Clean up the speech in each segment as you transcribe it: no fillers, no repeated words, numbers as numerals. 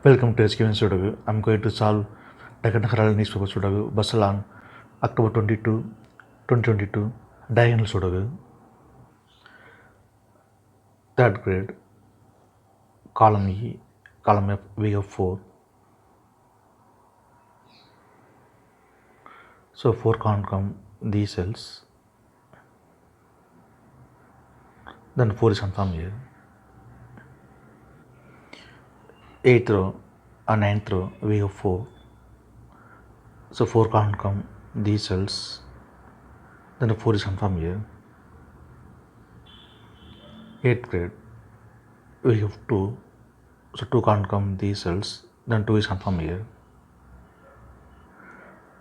Welcome to SkVm Sudoku. I'm going to solve Deccan Herald newspaper Sudoku Basel on October 22, 2022, diagonal Sudoku. Third grade, column E, column F, we have 4. So 4 can't come these cells. Then 4 is confirmed here. 8th row and 9th row, we have 4. So 4 can't come these cells. Then 4 is confirmed here. 8th grade, we have 2. So 2 can't come these cells. Then 2 is confirmed here.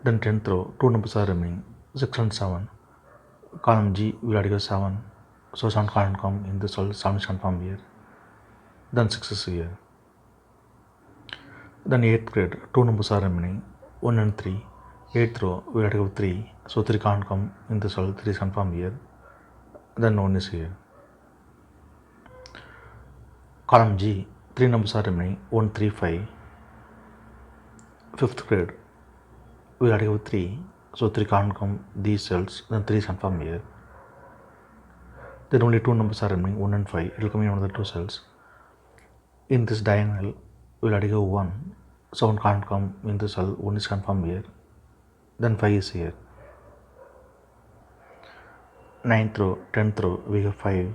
Then 10th row, 2 numbers are remaining, 6 and 7. Column G will add 7. So 7 can't come in the cell, 7 is confirmed here. Then 6 is here. Then 8th grade, 2 numbers are remaining, 1 and 3. 8th row will add 3. So 3 can't come in the cell, 3 is confirmed here. Then 1 is here. Column G, 3 numbers are remaining, 1, 3, 5. 5th grade, we add 3. So 3 can't come these cells, then 3 is confirmed here. Then only 2 numbers are remaining, 1 and 5. It will come in one of the 2 cells. In this diagonal, we will add 1. So 1 can't come in the cell, 1 is confirmed here. Then 5 is here. 9th row, 10th row, we have 5.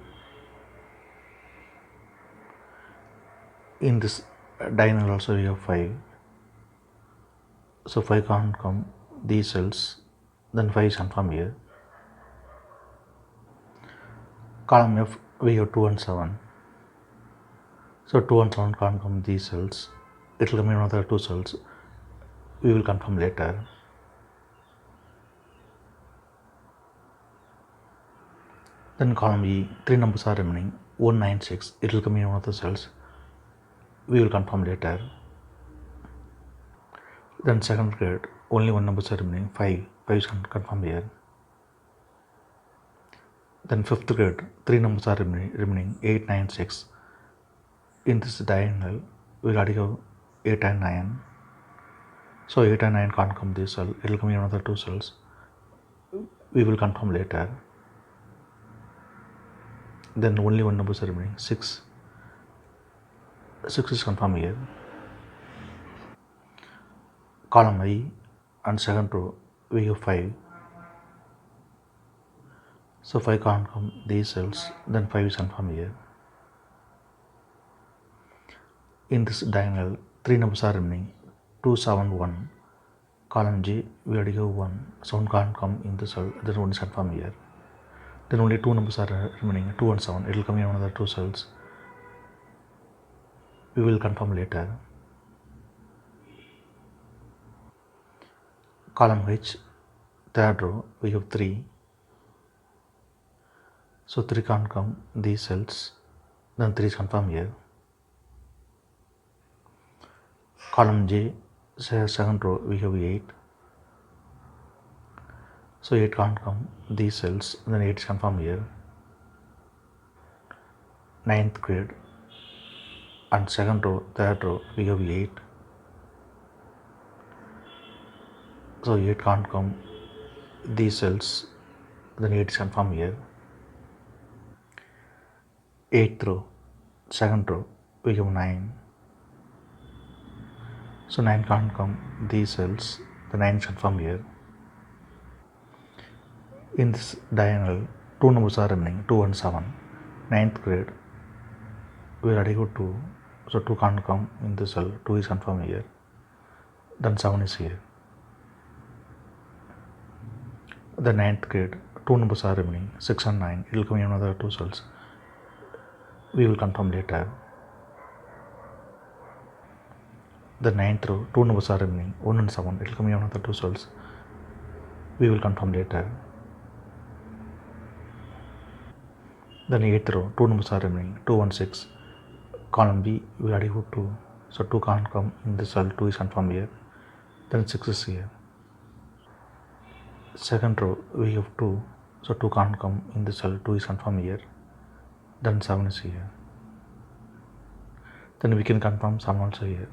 In this diagonal also we have 5. So 5 can't come these cells, then 5 is confirmed here. Column F, we have 2 and 7. So 2 and 7 can't come these cells. It will come in another 2 cells. We will confirm later. Then column E, 3 numbers are remaining, 1, 9, 6. It will come in one of the cells. We will confirm later. Then 2nd grade, only 1 number is remaining, 5. 5 is confirmed here. Then 5th grade, 3 numbers are remaining, 8, 9, 6. In this diagonal, we will add 8 and 9. So 8 and 9 can't come this cell. It will come in another 2 cells. We will confirm later. Then only 1 number is remaining, 6. 6 is confirmed here. Column I and 2nd row, we have 5. So 5 can't come these cells, then 5 is confirmed here. In this diagonal, 3 numbers are remaining, 2, 7, 1. Column G, we already have 1. So 1 can't come in the cell, then 1 is confirmed here. Then only 2 numbers are remaining, 2 and 7. It will come in another 2 cells. We will confirm later. Column H, 3rd row, we have 3. So 3 can't come these cells, then 3 is confirmed here. Column J, 2nd row, we have 8. So 8 can't come these cells, then 8 is confirmed here. 9th grade and 2nd row, 3rd row, we have 8. So 8 can't come these cells, then 8 is confirmed here. 8th row, 2nd row, we have 9. So 9 can't come these cells, the 9 is confirmed here. In this diagonal, 2 numbers are remaining, 2 and 7. 9th grade, we already got 2. So 2 can't come in the cell, 2 is confirmed here. Then 7 is here. The 9th grade, 2 numbers are remaining, 6 and 9. It will come in another 2 cells. We will confirm later. The 9th row, 2 numbers are remaining, 1 and 7. It will come in another 2 cells. We will confirm later. Then 8th row, 2 numbers are remaining, 2 and 6. Column B, we already have 2. So 2 can't come in the cell, 2 is confirmed here. Then 6 is here. 2nd row, we have 2. So 2 can't come in the cell, 2 is confirmed here. Then 7 is here. Then we can confirm 7 also here.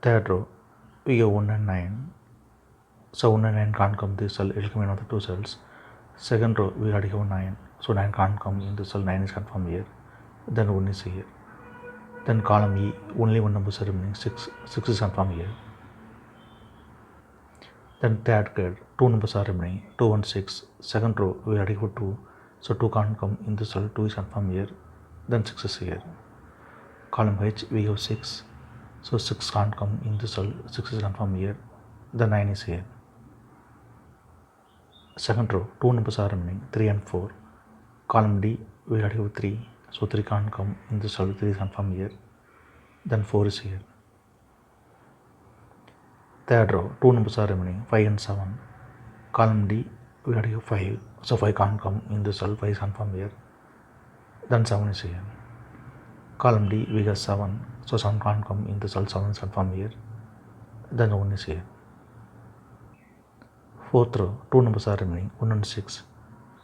Third row, we have 1 and 9. So 1 and 9 can't come this cell, it will come in another 2 cells. Second row, we already have 9. So 9 can't come in the cell, 9 is confirmed here. Then 1 is here. Then column E, only one number is remaining, 6 is confirmed here. Then third grade, 2 numbers are remaining, 2 and 6. Second row, we already have 2. So 2 can't come in the cell, 2 is confirmed here. Then 6 is here. Column H, we have 6. So 6 can't come in the cell, 6 is confirmed here. Then 9 is here. Second row, 2 numbers are remaining, 3 and 4. Column D, we already have 3. So 3 can't come in the cell, 3 is confirmed here. Then 4 is here. Third row, 2 numbers are remaining, 5 and 7. Column D, we already have 5. So 5 can't come in the cell, 5 is confirmed here. Then 7 is here. Column D, we got 7. So 7 can't come in the cell, 7 is confirmed here. Then 1 is here. Fourth row, 2 numbers are remaining, 1 and 6.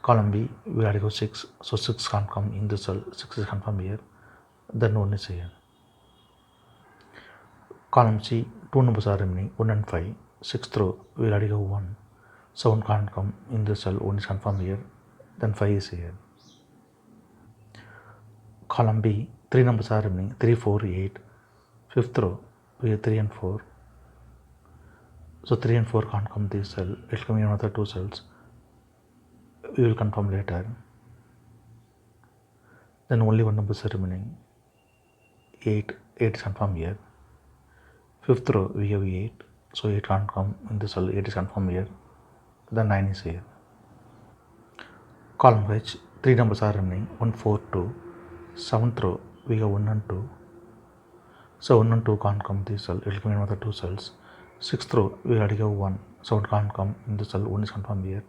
Column B, we already have 6. So 6 can't come in the cell, 6 is confirmed here. Then 1 is here. Column C, 2 numbers are remaining, 1 and 5. Sixth row, we already have 1. So 1 can't come in the cell, 1 is confirmed here. Then 5 is here. Column B, 3 numbers are remaining, 3, 4, 8. Fifth row, we have 3 and 4. So 3 and 4 can't come this cell, it will come in another 2 cells. We will confirm later. Then only one number is remaining, 8 is confirmed here. Fifth row, we have 8. So 8 can't come in the cell, 8 is confirmed here. Then 9 is here. Column H, 3 numbers are remaining, 1, 4, 2. Seventh row, we have 1 and 2. So 1 and 2 can't come this cell, it will come in another 2 cells. Sixth row, we already have 1. So it can't come in the cell, 1 is confirmed here.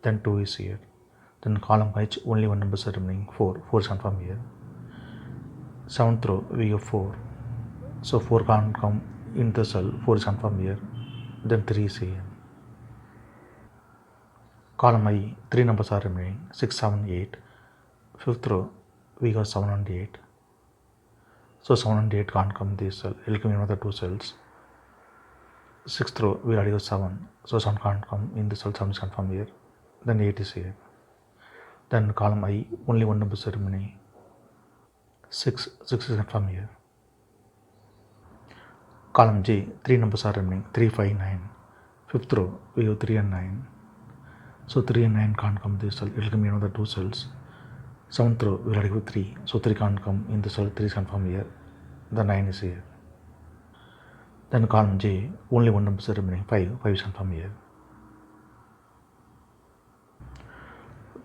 Then 2 is here. Then column H, only one number is remaining, 4. 4 is confirmed here. Seventh row, we have 4. So 4 can't come in the cell, 4 is confirmed here. Then 3 is here. Column I, 3 numbers are remaining, 6, 7, 8. Fifth row, we got 7 and 8. So 7 and 8 can't come this cell, it will come in another 2 cells. Sixth row, we already got 7. So 7 can't come in the cell, 7 is confirmed here. Then 8 is here. Then column I, only one number is remaining, 6 is confirmed here. Column J, 3 numbers are remaining, 3, 5, 9. Fifth row, we have 3 and 9. So 3 and 9 can't come this cell, it will come in another 2 cells. Seventh row, we already have 3. So 3 can't come in the cell, 3 is confirmed here. The 9 is here. Then column J, only one number is remaining, 5 is confirmed here.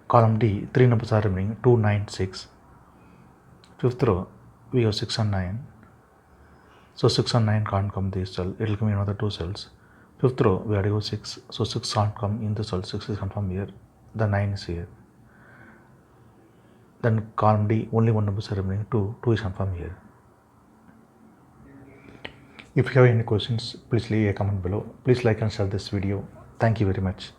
Column D, 3 numbers are remaining, 2, 9, 6. Fifth row, we have 6 and 9. So 6 and 9 can't come this cell, it will come in another 2 cells. Fifth row, we already have 6. So 6 can't come in the cell, 6 is confirmed here. The 9 is here. Then column D, only one number is remaining, 2 is confirmed here. If you have any questions, please leave a comment below. Please like and share this video. Thank you very much.